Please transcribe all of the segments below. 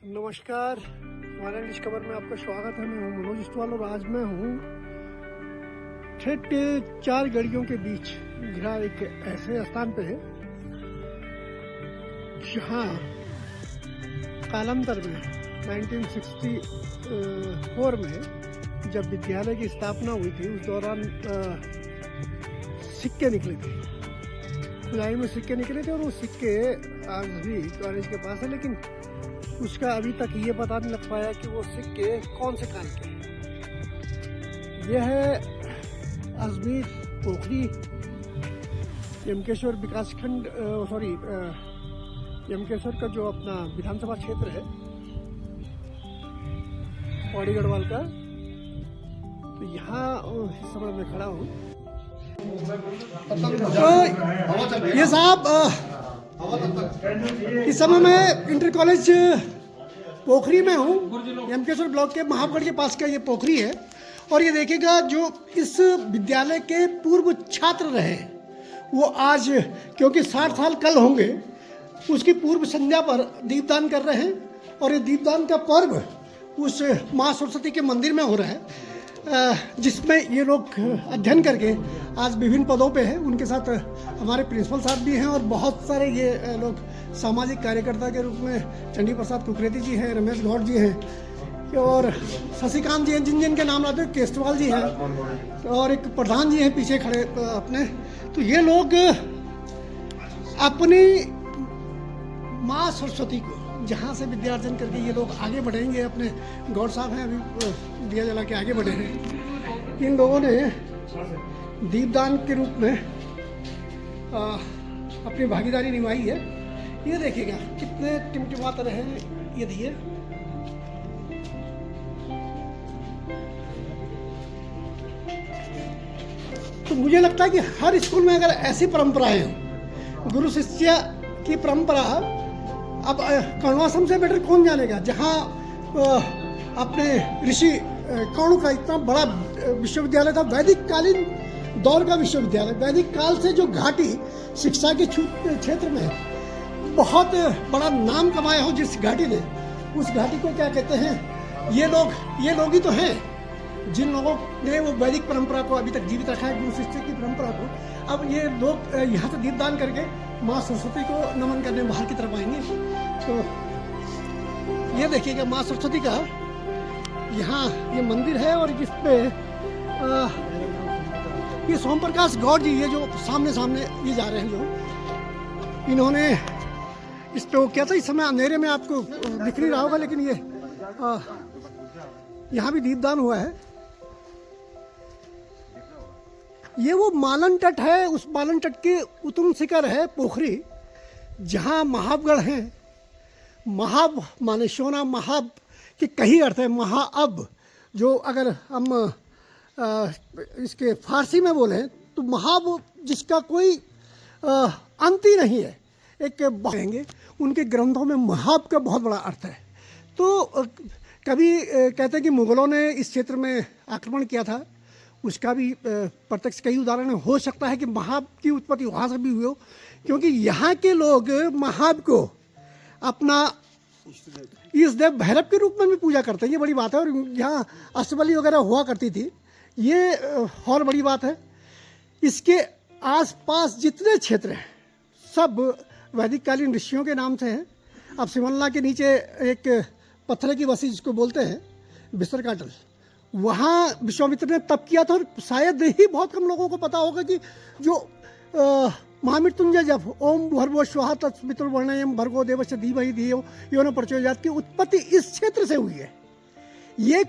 नमस्कार, हमारे इंग्लिश खबर में आपका स्वागत है। मैं हूँ मनोज इस्टवाल और आज मैं हूँ ठेठ 4 गलियों के बीच घिरा एक ऐसे स्थान पे है जहाँ कालांतर में 1964 में जब विद्यालय की स्थापना हुई थी उस दौरान सिक्के निकले थे, खुदाई में सिक्के निकले थे और वो सिक्के आज भी कॉलेज के पास है, लेकिन उसका अभी तक ये पता नहीं लग पाया कि वो सिक्के कौन से काल के हैं। यह है अजमेर पोखरी यमकेश्वर विकासखंड यमकेश्वर का जो अपना विधानसभा क्षेत्र है पौड़ी गढ़वाल का। तो यहाँ इस समय मैं खड़ा हूँ। तो ये साहब इस समय मैं इंटर कॉलेज पोखरी में हूँ। यमकेश्वर ब्लॉक के महाबगढ़ के पास का ये पोखरी है और ये देखिएगा जो इस विद्यालय के पूर्व छात्र रहे वो आज, क्योंकि 60 साल कल होंगे, उसकी पूर्व संध्या पर दीपदान कर रहे हैं और ये दीपदान का पर्व उस माँ सरस्वती के मंदिर में हो रहा है जिसमें ये लोग अध्ययन करके आज विभिन्न पदों पे हैं। उनके साथ हमारे प्रिंसिपल साहब भी हैं और बहुत सारे ये लोग सामाजिक कार्यकर्ता के रूप में चंडी प्रसाद कुकरेती जी हैं, रमेश गौड़ जी हैं और शशिकांत जी हैं, जिनके नाम लाते हैं, केशवाल जी हैं और एक प्रधान जी हैं पीछे खड़े अपने। तो ये लोग अपनी माँ सरस्वती को जहाँ से विद्यार्जन करके ये लोग आगे बढ़ेंगे। अपने गौड़ साहब हैं, अभी दिया जला के आगे बढ़े हैं। इन लोगों ने दीपदान के रूप में अपनी भागीदारी निभाई है। ये देखिएगा कितने टिमटिमाते रहे ये दिए। तो मुझे लगता है कि हर स्कूल में अगर ऐसी परंपराएं हो, गुरु शिष्य की परंपरा, अब कर्णाश्रम से बेटर कौन जानेगा, जहाँ अपने ऋषि कर्ण का इतना बड़ा विश्वविद्यालय था, वैदिक कालीन दौर का विश्वविद्यालय, वैदिक काल से जो घाटी शिक्षा के क्षेत्र में बहुत बड़ा नाम कमाया हो जिस घाटी ने, उस घाटी को क्या कहते हैं, ये लोग ही तो हैं जिन लोगों ने वो वैदिक परंपरा को अभी तक जीवित रखा है, गुरु शिष्य की परंपरा को। अब ये लोग यहाँ से दीपदान करके माँ सरस्वती को नमन करने बाहर की तरफ आएंगे। तो ये देखिएगा माँ सरस्वती का यहाँ ये मंदिर है और जिसपे ये सोम प्रकाश गौड़ जी, ये जो सामने ये जा रहे हैं, जो इन्होंने इस पे वो किया था। इस समय अंधेरे में आपको दिख नहीं रहा होगा, लेकिन ये यहाँ भी दीपदान हुआ है। ये वो मालन तट है, उस मालन तट के उत्तुंग शिखर है पोखरी, जहाँ महाबगढ़ हैं। महाब माने सोना, महाब के कई अर्थ है। महाअब जो अगर हम इसके फारसी में बोले तो महाब जिसका कोई अंत ही नहीं है, एक कहेंगे उनके ग्रंथों में महाब का बहुत बड़ा अर्थ है। तो कभी कहते हैं कि मुगलों ने इस क्षेत्र में आक्रमण किया था, उसका भी प्रत्यक्ष कई उदाहरण हो सकता है कि महाब की उत्पत्ति वहाँ से भी हुई हो, क्योंकि यहाँ के लोग महाब को अपना इस देव भैरव के रूप में भी पूजा करते हैं। ये बड़ी बात है। और यहाँ अष्टबली वगैरह हुआ करती थी, ये और बड़ी बात है। इसके आसपास जितने क्षेत्र हैं सब वैदिक कालीन ऋषियों के नाम से हैं। अब सिमलना के नीचे एक पत्थर की बस्ती जिसको बोलते हैं बिस्तर काटल, वहाँ विश्वामित्र ने तप किया था। और शायद ही बहुत कम लोगों को पता होगा कि जो महामृत्युंजय जप ओम भर्गो स्वाहा तत्सवितुर्वरेण्यं भर्गो देवस्य धीमहि धियो यो न प्रचोदयात् की उत्पत्ति इस क्षेत्र से हुई है। ये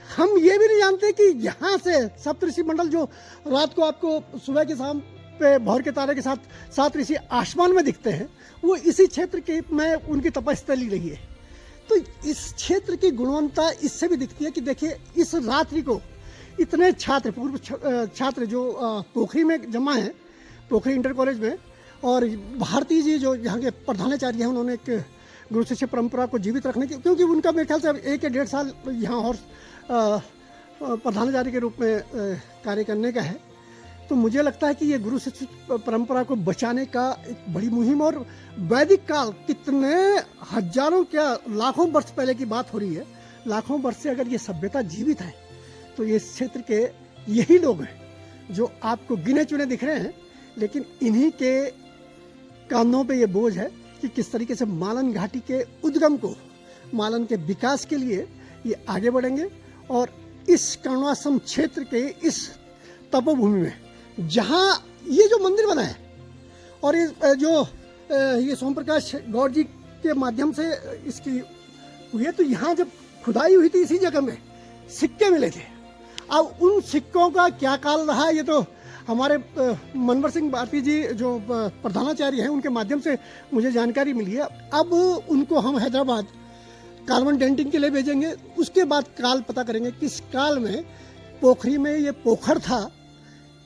हम ये भी नहीं जानते कि यहाँ से सप्तऋषि मंडल जो रात को आपको सुबह के शाम पे भौर के तारे के साथ 7 ऋषि आसमान में दिखते हैं, वो इसी क्षेत्र के में उनकी तपस्थली रही है। तो इस क्षेत्र की गुणवत्ता इससे भी दिखती है कि देखिए इस रात्रि को इतने छात्र, पूर्व छात्र जो पोखरी में जमा हैं, पोखरी इंटर कॉलेज में, और भारती जी जो यहाँ के प्रधानाचार्य हैं, उन्होंने एक गुरु शिष्य परंपरा को जीवित रखने की, क्योंकि उनका मेरे ख्याल से 1 या 1.5 साल यहाँ और प्रधानाचार्य के रूप में कार्य करने का है। तो मुझे लगता है कि ये गुरु शिष्य परंपरा को बचाने का एक बड़ी मुहिम, और वैदिक काल कितने हजारों क्या लाखों वर्ष पहले की बात हो रही है। लाखों वर्ष से अगर ये सभ्यता जीवित है तो ये क्षेत्र के यही लोग हैं जो आपको गिने चुने दिख रहे हैं, लेकिन इन्हीं के कांधों पे ये बोझ है कि किस तरीके से मालन घाटी के उद्गम को, मालन के विकास के लिए ये आगे बढ़ेंगे। और इस कर्णाश्रम क्षेत्र के इस तपोभूमि में जहाँ ये जो मंदिर बना है, और ये सोम प्रकाश गौड़ जी के माध्यम से इसकी हुई है, तो यहाँ जब खुदाई हुई थी इसी जगह में सिक्के मिले थे। अब उन सिक्कों का क्या काल रहा है, ये तो हमारे मनवर सिंह भारती जी जो प्रधानाचार्य हैं उनके माध्यम से मुझे जानकारी मिली है। अब उनको हम हैदराबाद कार्बन डेंटिंग के लिए भेजेंगे, उसके बाद काल पता करेंगे किस काल में पोखरी में ये पोखर था,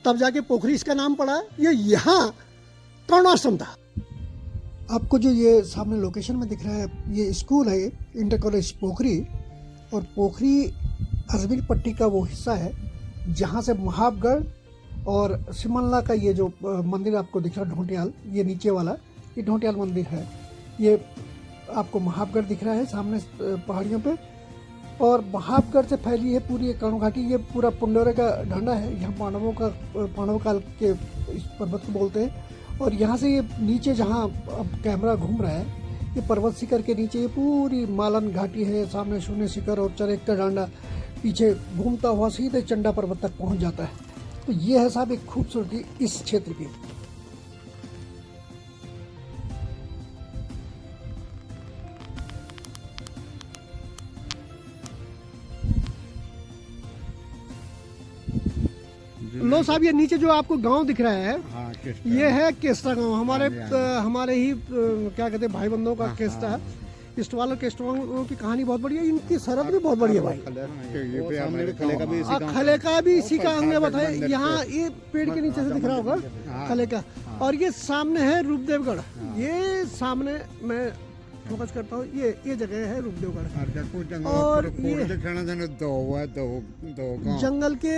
तब जाके पोखरी इसका नाम पड़ा, ये यहाँ कर्णाश्रम था। आपको जो ये सामने लोकेशन में दिख रहा है ये स्कूल है, इंटर कॉलेज पोखरी, और पोखरी अजमेर पट्टी का वो हिस्सा है जहाँ से महाबगढ़ और सिमल्ला का ये जो मंदिर आपको दिख रहा है ढोंटियाल, ये नीचे वाला ये ढोंटियाल मंदिर है। ये आपको महाबगढ़ दिख रहा है सामने पहाड़ियों पे, और महाबगढ़ से फैली है पूरी कर्ण घाटी। ये पूरा पुंडोरे का ढांडा है, यहाँ पांडव काल के इस पर्वत को बोलते हैं। और यहाँ से ये नीचे जहाँ अब कैमरा घूम रहा है, ये पर्वत शिखर के नीचे ये पूरी मालन घाटी है, सामने शून्य शिखर और चरेक का डांडा पीछे घूमता हुआ सीधे चंडा पर्वत तक पहुँच जाता है। तो ये है साहब एक खूबसूरती इस क्षेत्र की। लो साहब, ये नीचे जो आपको गांव दिख रहा है, हाँ, ये है केस्टा गांव। हमारे ही क्या कहते हैं भाई बंधुओं का केस्टा है। केस्टवाल और केस्टवालों की कहानी बहुत बढ़िया, इनकी सरहद भी बहुत बढ़िया भाई। खले का भी इसी का अंग बताया। यहाँ ये पेड़ के नीचे से दिख रहा होगा खले का, और ये सामने है रूपदेवगढ़। ये सामने मैं फोकस करता हूँ, ये जगह है रूपदेवगढ़। और ये जंगल के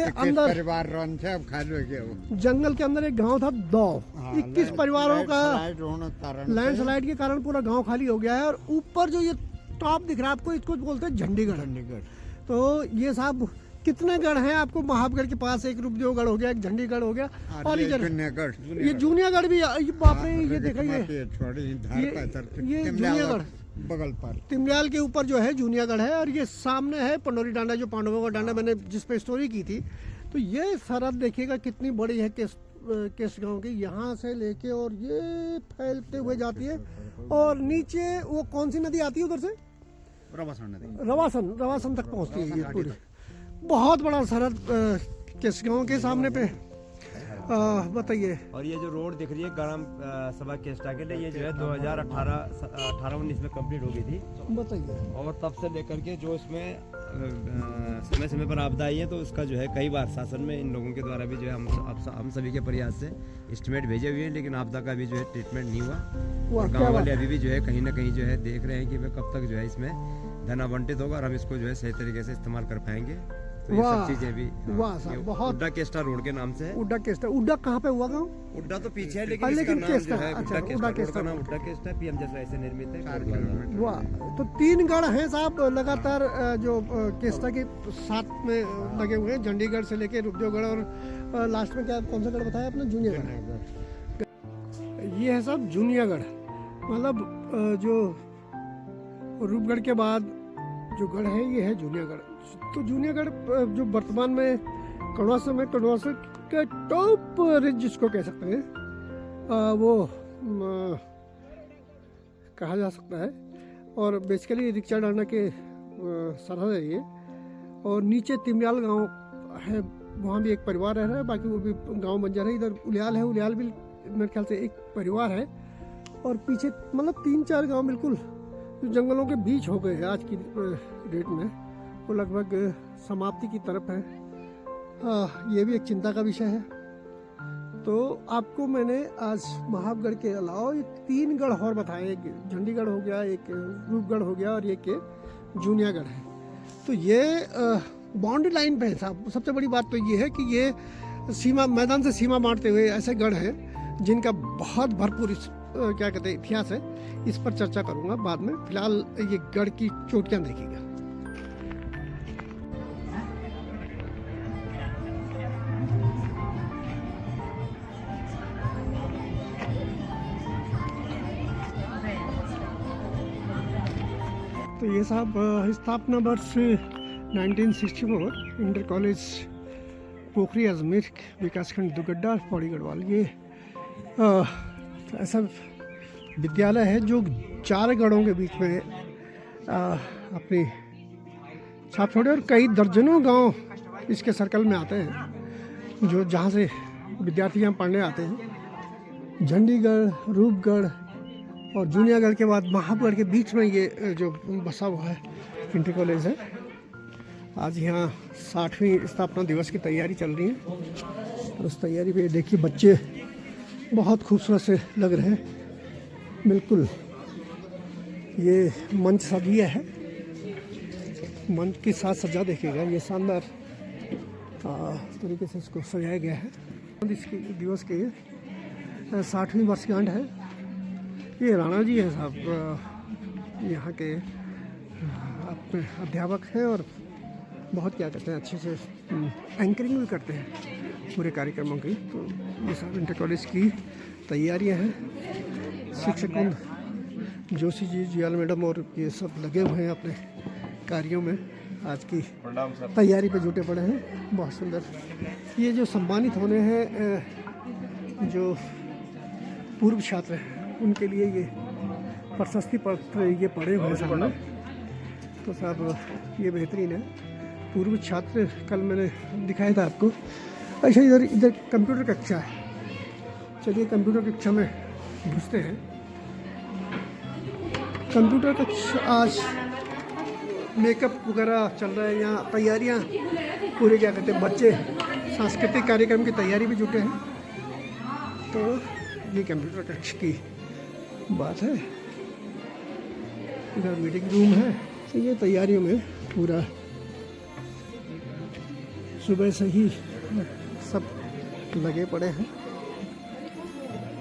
अंदर एक गांव था दो, 21 परिवारों का लैंडस्लाइड के कारण पूरा गांव खाली हो गया है। और ऊपर जो ये टॉप दिख रहा है आपको, इसको बोलते हैं झंडीगढ़। तो ये साहब कितने गढ़ हैं आपको, महाबगढ़ के पास एक रूपदेवगढ़ हो गया, एक झंडीगढ़ हो गया, और ये जूनियागढ़ भी। बाप रे, ये देखिए ये जूनियागढ़ बगल पर तिमरियाल के ऊपर जो है जूनियागढ़ है। और ये सामने है पंडोरी डांडा, जो पांडवों का डांडा मैंने जिस पे स्टोरी की थी। तो ये सरहद देखिएगा कितनी बड़ी है केस गांव की, यहाँ से लेके और ये फैलते हुए जाती है। और नीचे वो कौन सी नदी आती है उधर से, रवासन तक पहुँचती है ये पूरी। बहुत बड़ा सरहद केस गांव के सामने पे। बताइए। और ये जो रोड दिख रही है ग्राम सभा केस्टा के लिए, ये जो है 2018-19 में कंप्लीट हो गई थी। बताइए। और तब से लेकर के जो इसमें समय समय पर आपदा आई है, तो उसका जो है कई बार शासन में इन लोगों के द्वारा भी जो है हम सभी के प्रयास से एस्टिमेट भेजे हुए हैं, लेकिन आपदा का भी जो है ट्रीटमेंट नहीं हुआ। गाँव वाले अभी भी जो है कहीं ना कहीं जो है देख रहे हैं कि कब तक जो है इसमें धन आवंटित होगा और हम इसको जो है सही तरीके से इस्तेमाल कर पाएंगे। तो ये सब चीजें भी बहुत उड्डा केस्टा रोड के नाम से है। उड्डा केस्टा, उड्डा कहाँ पे हुआ गाँव? उड्डा तो पीछे है, लेकिन इसका नाम जो है उड्डा केस्टा नाम उड्डा केस्टा पीएम जैसा ऐसे निर्मित है। वाह, तो 3 गढ़ हैं साहब लगातार जो केस्टा के साथ में लगे हुए हैं, चंडीगढ़ से लेके रूपदेवगढ़, और लास्ट में क्या कौन सा गढ़ बताया आपने? जूनियागढ़। ये है साहब जूनियागढ़, मतलब जो रूपगढ़ के बाद जो गढ़ है ये है जूनियागढ़। तो जूनियागढ़ जो वर्तमान में कर्णाश्रम है, कर्णाश्रम के टॉप रिज जिसको कह सकते हैं वो कहा जा सकता है। और बेसिकली रिक्शा डांडा के सरहद है ये। और नीचे तिमरियाल गांव है, वहाँ भी एक परिवार रह रहा है, बाकी वो भी गांव बंजर है। इधर उलियाल है, उलियाल भी मेरे ख्याल से एक परिवार है। और पीछे मतलब 3-4 गांव बिल्कुल जो जंगलों के बीच हो गए हैं आज की डेट में, वो लगभग समाप्ति की तरफ है। ये भी एक चिंता का विषय है। तो आपको मैंने आज महाबगढ़ के अलावा 3 गढ़ और बताए, एक झंडीगढ़ हो गया, एक रूपगढ़ हो गया, और एक जूनियागढ़ है। तो ये बाउंड्री लाइन पे है साहब। सबसे बड़ी बात तो ये है कि ये सीमा मैदान से सीमा बांटते हुए ऐसे गढ़ हैं जिनका बहुत भरपूर क्या कहते हैं इतिहास है। इस पर चर्चा करूंगा बाद में। फिलहाल ये गढ़ की चोटियां देखिएगा। तो ये साहब स्थापना वर्ष 1964 इंटर कॉलेज पोखरी अजमेर विकासखंड दुगड्डा पौड़ी गढ़वाल। ये ऐसा विद्यालय है जो 4 गढ़ों के बीच में अपनी छाप छोड़े और कई दर्जनों गांव इसके सर्कल में आते हैं जो जहां से विद्यार्थी यहाँ पढ़ने आते हैं। झंडीगढ़, रूपगढ़ और जूनियागढ़ के बाद महाबगढ़ के बीच में ये जो बसा हुआ है इंटर कॉलेज है। आज यहाँ 60वीं स्थापना दिवस की तैयारी चल रही है और उस तैयारी पे देखिए बच्चे बहुत खूबसूरत से लग रहे हैं। बिल्कुल ये मंच सजिया है, मंच के साथ सजा देखिएगा। ये शानदार तरीके से इसको सजाया गया है। इसके दिवस के 60वीं वर्षगांठ है। ये राणा जी है साहब, यहाँ के अपने अध्यापक हैं और बहुत क्या कहते हैं अच्छे से एंकरिंग भी करते हैं पूरे कार्यक्रमों की। तो ये सब इंटर कॉलेज की तैयारियां हैं। शिक्षक जोशी जी, जियाल मैडम और ये सब लगे हुए हैं अपने कार्यों में। आज की तैयारी पे जुटे पड़े हैं। बहुत सुंदर। ये जो सम्मानित होने हैं जो पूर्व छात्र हैं उनके लिए ये प्रशस्ति पत्र ये पड़े हुए हैं सामने। तो साहब ये बेहतरीन है। पूर्व छात्र कल मैंने दिखाया था आपको। अच्छा इधर कंप्यूटर कक्षा है। चलिए कंप्यूटर कक्षा में घुसते हैं। कंप्यूटर कक्षा आज मेकअप वगैरह चल रहा है यहाँ। तैयारियाँ पूरे क्या कहते हैं बच्चे सांस्कृतिक कार्यक्रम की तैयारी में जुटे हैं। तो ये कंप्यूटर कक्षा की बात है। इधर मीटिंग रूम है। तो ये तैयारियों में पूरा सुबह से ही सब लगे पड़े हैं।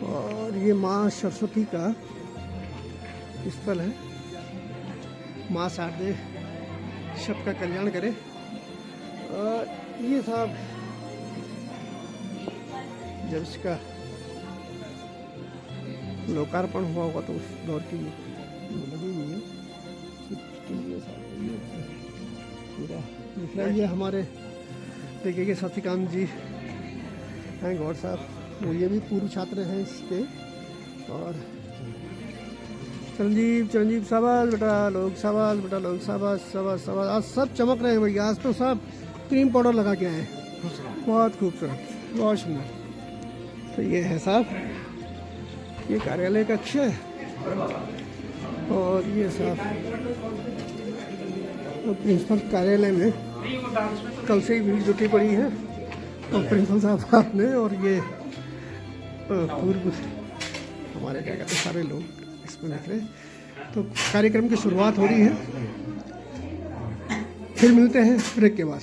और ये माँ सरस्वती का स्थल है। माँ शारदे सबका कल्याण करे। और ये साहब जब इसका लोकार्पण हुआ होगा तो उस दौर की लगी हुई है। पूरा दिख रहा है। ये हमारे देखिए शशिकांत जी हैं, गौड़ साहब, वो ये भी पूर्व छात्र हैं इसके। और चिरंजीव शाबाश बेटा लोग, शाबाश बेटा लोग, शाबाश शाबाश शाबाश। आज सब चमक रहे हैं भैया। आज तो सब क्रीम पाउडर लगा के आए हैं। बहुत खूबसूरत, बहुत सुंदर। तो ये है साहब ये कार्यालय कक्ष है। और ये साहब प्रिंसिपल कार्यालय में कल से ही भीड़ जुटी पड़ी है। और प्रिंसिपल साहब आपने और ये पूर्व हमारे क्या कहते हैं सारे लोग इसमें देख रहे हैं। तो कार्यक्रम की शुरुआत हो रही है। फिर मिलते हैं ब्रेक के बाद।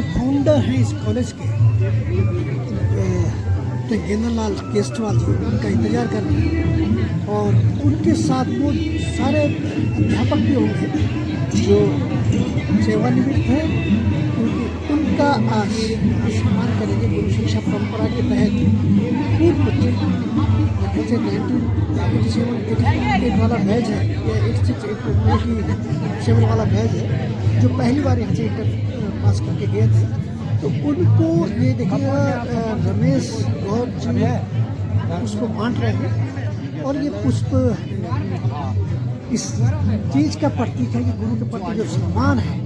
फाउंडर हैं इस कॉलेज के तेंगेंद्र लाल केसवाल जी, उनका इंतजार कर रहे हैं। और उनके साथ वो सारे अध्यापक भी होंगे जो सेवानिवृत्त हैं, क्योंकि उनका सम्मान करेंगे। गुरु शिक्षा परंपरा के तहत पूर्व बच्चे जैसे 1987 वाला बैच है या 86 वाला बैच है जो पहली बार यहाँ से इंटर पास करके गए थे, तो उनको ये देखिएगा रमेश गौर जी उसको बांट रहे हैं। और ये पुष्प इस चीज़ का प्रतीक है कि गुरु के प्रति जो सम्मान है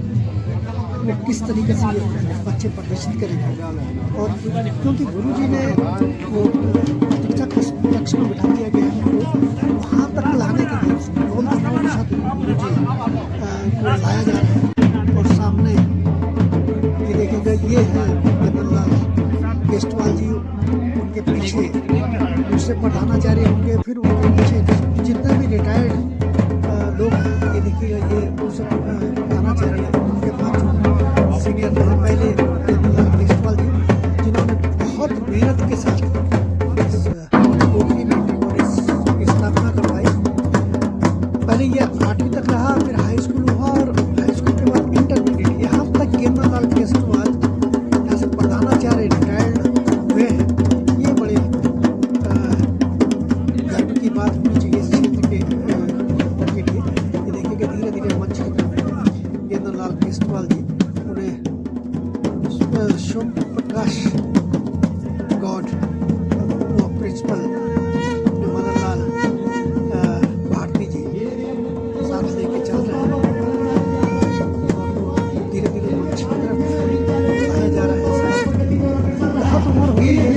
वो किस तरीके से ये बच्चे प्रदर्शित करेंगे। और क्योंकि गुरु जी ने वो प्रतीक्षा कक्ष में बिठा दिया गया है, वहाँ तक लाने के लिए ढोल के साथ गुरु जी को लाया जा रहा है। और सामने ये देखेगा ये है तेंदुलकर केसवाल जी, उनके पीछे दूसरे प्रधानाचार्य होंगे, फिर उनके पीछे जितने भी रिटायर्ड लोग हैं, ये देखिएगा ये दूसरे प्रधानाचार्य, उनके बाद सीनियर रहे पहले तेंदुलकर केसवाल जी, जिन्होंने बहुत मेहनत के साथ इस पोखरी में और इसकी स्थापना करवाई। पहले ये 8वीं तक रहा, फिर हाई स्कूल हुआ और हाई स्कूल के बाद इंटरमीडिएट, यहाँ तक केंद्रलाल केसवाल यहाँ से प्रधानाचार्य रिटायर्ड हुए हैं। ये बड़े गर्व की बात होनी चाहिए इस क्षेत्र के लिए। ये देखिएगा धीरे धीरे मंच की तरफ केंद्रलाल केसवाल जी, उन्हें सोम प्रकाश गौड़ वो प्रिंसिपल मदन लाल भारती जी साथ लेके चल रहे हैं। धीरे धीरे मंच की तरफ लाया जा रहा है। बहुत उम्र हो गई है,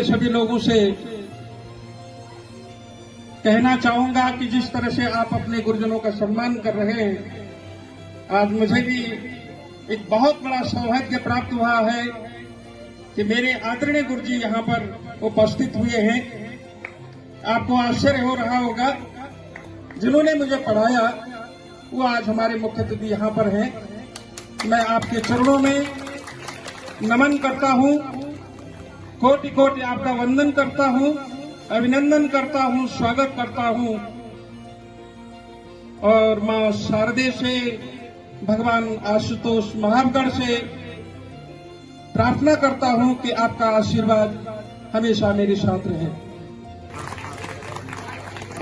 सभी लोगों से कहना चाहूंगा कि जिस तरह से आप अपने गुरुजनों का सम्मान कर रहे हैं, आज मुझे भी एक बहुत बड़ा सौभाग्य प्राप्त हुआ है कि मेरे आदरणीय गुरुजी यहाँ पर उपस्थित हुए हैं। आपको आश्चर्य हो रहा होगा, जिन्होंने मुझे पढ़ाया वो आज हमारे मुख्य अतिथि यहाँ पर हैं। मैं आपके चरणों में नमन करता हूँ, कोटि कोटि आपका वंदन करता हूँ, अभिनंदन करता हूँ, स्वागत करता हूँ। और मां शारदे से, भगवान आशुतोष महावगढ़ से प्रार्थना करता हूँ कि आपका आशीर्वाद हमेशा मेरे साथ रहे।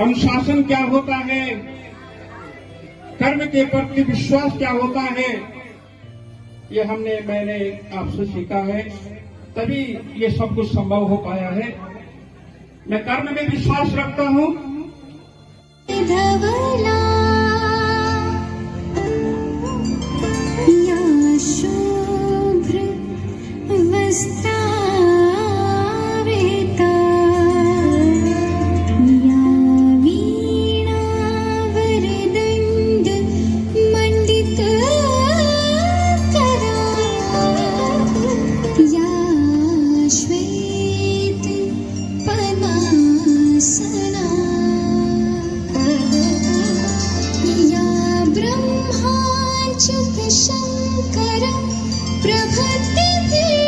अनुशासन क्या होता है, कर्म के प्रति विश्वास क्या होता है, ये मैंने आपसे सीखा है, तभी ये सब कुछ संभव हो पाया है। मैं कर्म में विश्वास रखता हूँ। धवला या शुभ्र वस्त्रावृता या वीणा वरदण्ड मंडितकरा या श्वेत पद्मासना या ब्रह्माच्युत शंकर प्रभृतिभिः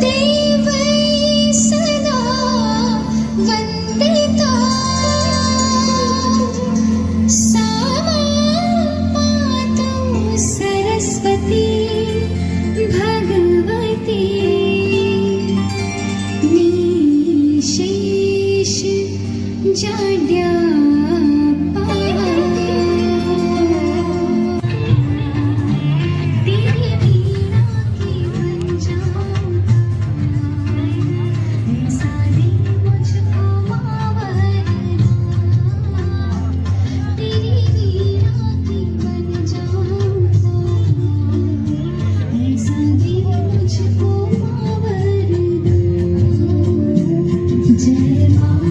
देवैः सदा वन्दिता सा मातु सरस्वती भगवती निशेष जाड्यापा तेरी वीणा की बंजाऊं ऐसा दे मुझको मावरना तेरी वीणा की बंजाऊं ऐसा दे मुझको मावरना जय मां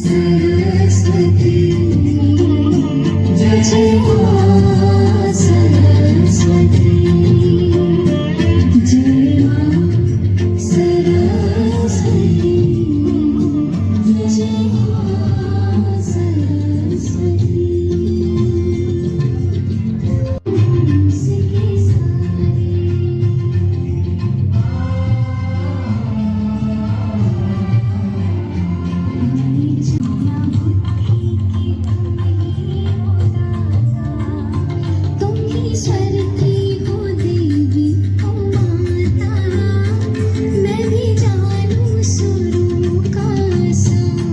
सरस्वती जय मां सरस्वती जय मां सरस्वती जय मां सरस्वती इसके सारे तुम ही स्वर की हो देवी हो माता मैं भी जानूं सुरों का सार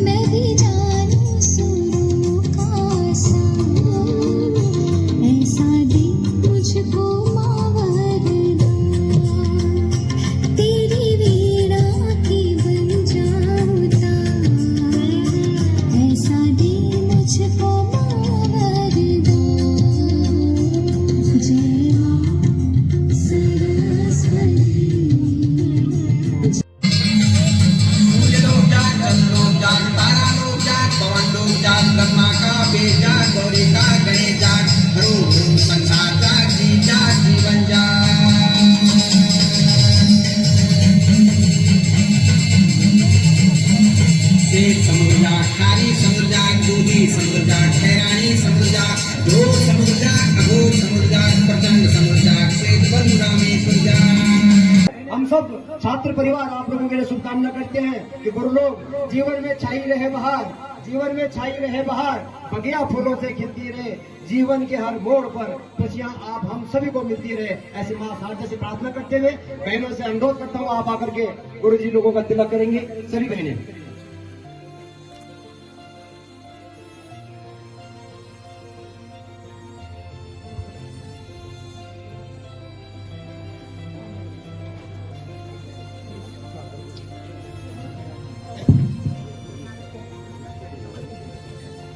मैं भी जानूं सुरों का सार ऐसा दे मुझको मावरना तेरी वीणा की बंजाऊं ऐसा दे मुझको मावरना जय मां सरस्वती लोग जाग तारा लोग जाग पवन लोग जाग ब्रह्मा का बेजा गौरी का गणेश जाग हरो संसार जाग जीवन जाग शेष समुद्र जाग खारी समुद्र जाग दूधी समुद्र जाग ठहरानी समुद्र जाग घोर समुद्र जाग अघोर समुद्र जाग प्रचंड समुद्र जाग श्वेत बंधु रामेश्वर जाग। हम सब छात्र परिवार आप लोगों के लिए शुभकामना करते हैं कि गुरु लोग जीवन में छाई रहे बहार जीवन में छाई रहे बहार बगिया फूलों से खिलती रहे जीवन के हर मोड़ पर खुशियां आप हम सभी को मिलती रहे ऐसी मां शारदा से प्रार्थना करते हुए बहनों से अनुरोध करता हूं आप आकर के गुरु जी लोगों का तिलक करेंगे सभी बहनें।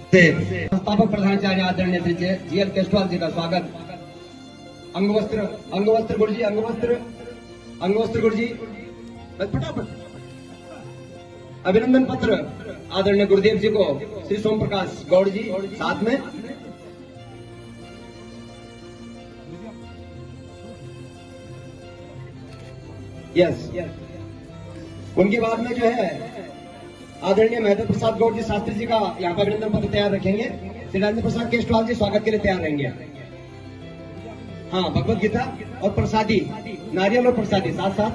संस्थापक प्रधानाचार्य आदरणीय श्री जीएल केशवाल जी का स्वागत। अंगवस्त्र गुरु जी अंगवस्त्र गुरु जी फटाफट अभिनंदन पत्र आदरणीय गुरुदेव जी को श्री सोम प्रकाश गौड़ जी साथ में यस उनके बाद में जो है आदरणीय महेंद्र प्रसाद गौड़ जी शास्त्री जी का यहाँ पर अभिनंदन पत्र तैयार रखेंगे। श्री राजेंद्र प्रसाद केशवाल जी स्वागत के लिए तैयार रहेंगे। हाँ भगवत गीता और प्रसादी नारियल और प्रसादी साथ साथ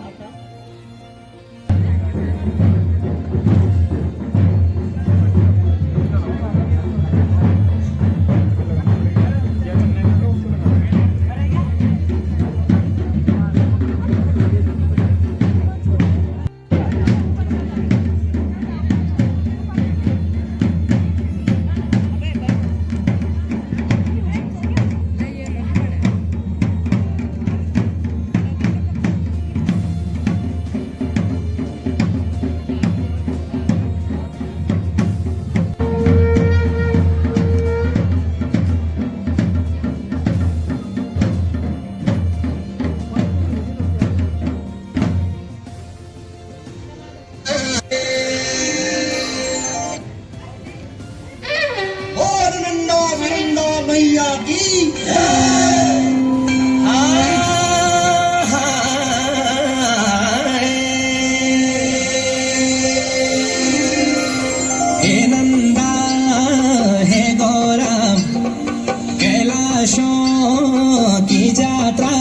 जात्रा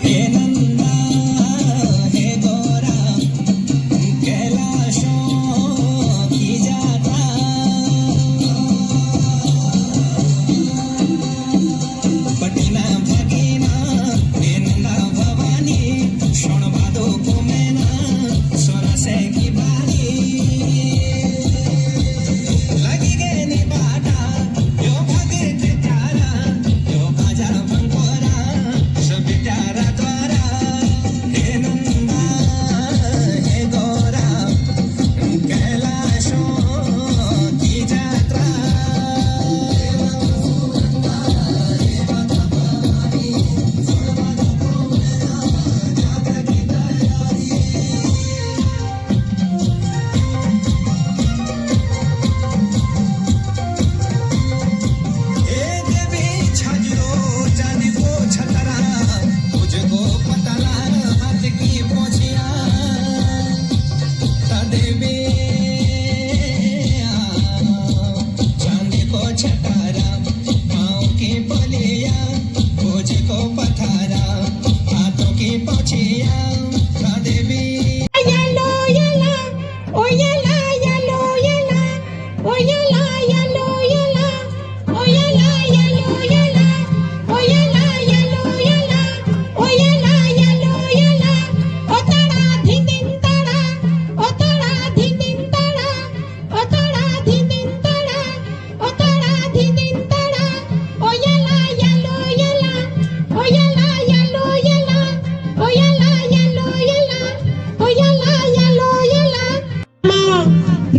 हे नंदा हे गौरा कैलाशों की जात्रा पटिना भगीना हे नंदा भवानी शोणबादो कुमेना सोरसे की बारी लगी गए ने बाटा यो भगत प्यारा यो बाजा बंकोरा सब प्यारा द्वारा हे नंदा हे गौरा कैलाशों की जात्रा एक भी छजरो चांदी को छतरा तुझको पतला हाथ की पोछिया तदेवे चांदी को छतारा पाँव की बलिया तुझको पथारा हाथों की पोछिया तदेवी Yellow, yellow, oh yellow, yellow, yellow, oh yellow, yellow, yellow, oh yellow, yellow, yellow, oh yellow, yellow, yellow, oh yellow, yellow, yellow, oh tada dhindin tada, oh tada dhindin tada, oh tada dhindin tada, oh tada dhindin tada, oh yellow, yellow, yellow, oh yellow, yellow, yellow, oh yellow, yellow, yellow.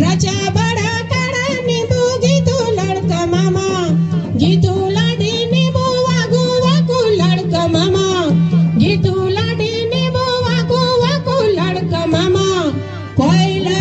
राजा बड़ा काळा निंबू गीतू लडका मामा गीतू लाडी निंबू वागू वाकू लडका मामा गीतू लाडी निंबू वागू वाकू लडका मामा कोयला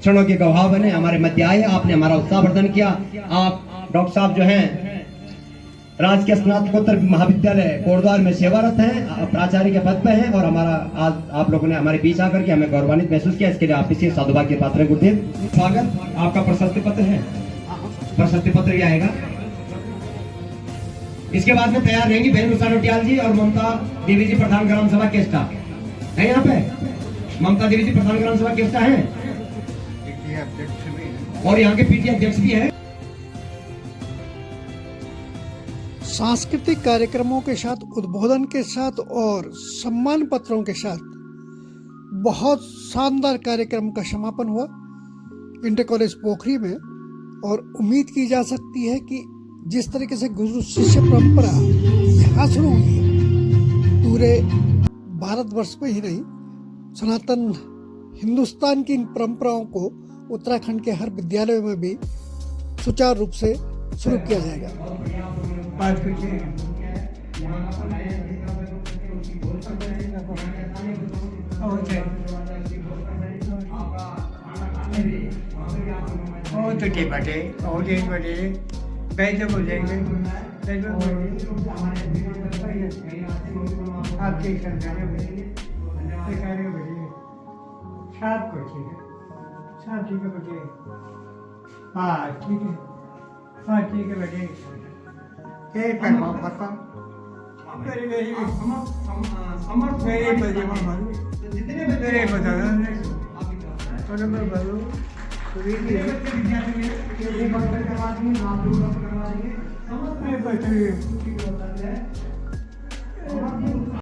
क्षणों के गवाह बने, हमारे मध्य आए, आपने हमारा उत्साहवर्धन किया। आप डॉक्टर साहब जो हैं राजकीय स्नातकोत्तर महाविद्यालय कोटद्वार में सेवारत हैं, प्राचार्य के पद पे हैं और हमारा आज आप लोगों ने हमारे बीच आकर के हमें गौरवान्वित महसूस किया, इसके लिए आप इसी सौभाग्य के पात्र हैं गुरुदेव। स्वागत। आपका प्रशस्ति पत्र है, प्रशस्ति पत्र भी आएगा। इसके बाद में तैयार रहेंगी बहन उषा नोटियाल जी और ममता देवी जी, प्रधान ग्राम सभा के स्टाफ है यहाँ पे। ममता देवी जी प्रधान ग्राम सभा के स्टाफ हैं और यहाँ के पीटी अध्यक्ष भी हैं। सांस्कृतिक कार्यक्रमों के साथ, उद्बोधन के साथ और सम्मान पत्रों के साथ बहुत शानदार कार्यक्रम का समापन हुआ इंटर कॉलेज पोखरी में। और उम्मीद की जा सकती है कि जिस तरीके से गुरु शिष्य परंपरा यहाँ शुरू हुई है, पूरे भारतवर्ष में ही नहीं, सनातन हिंदुस्तान की इन परंपराओं को उत्तराखंड के हर विद्यालय में भी सुचारू रूप से शुरू किया जाएगा। और टूटे फटे और एक बटे पैसे हो जाएंगे आपकी सरकारें बढ़ेगी सब कुछ ठीक है सब ठीक है बेटे हाँ ठीक है हाँ ठीक है बेटे ये करवा पता मेरी मेरी मेरे बता और मैं बोलूँ पूरी ये बात करवा दी नाम करवा देंगे समझ में बैठे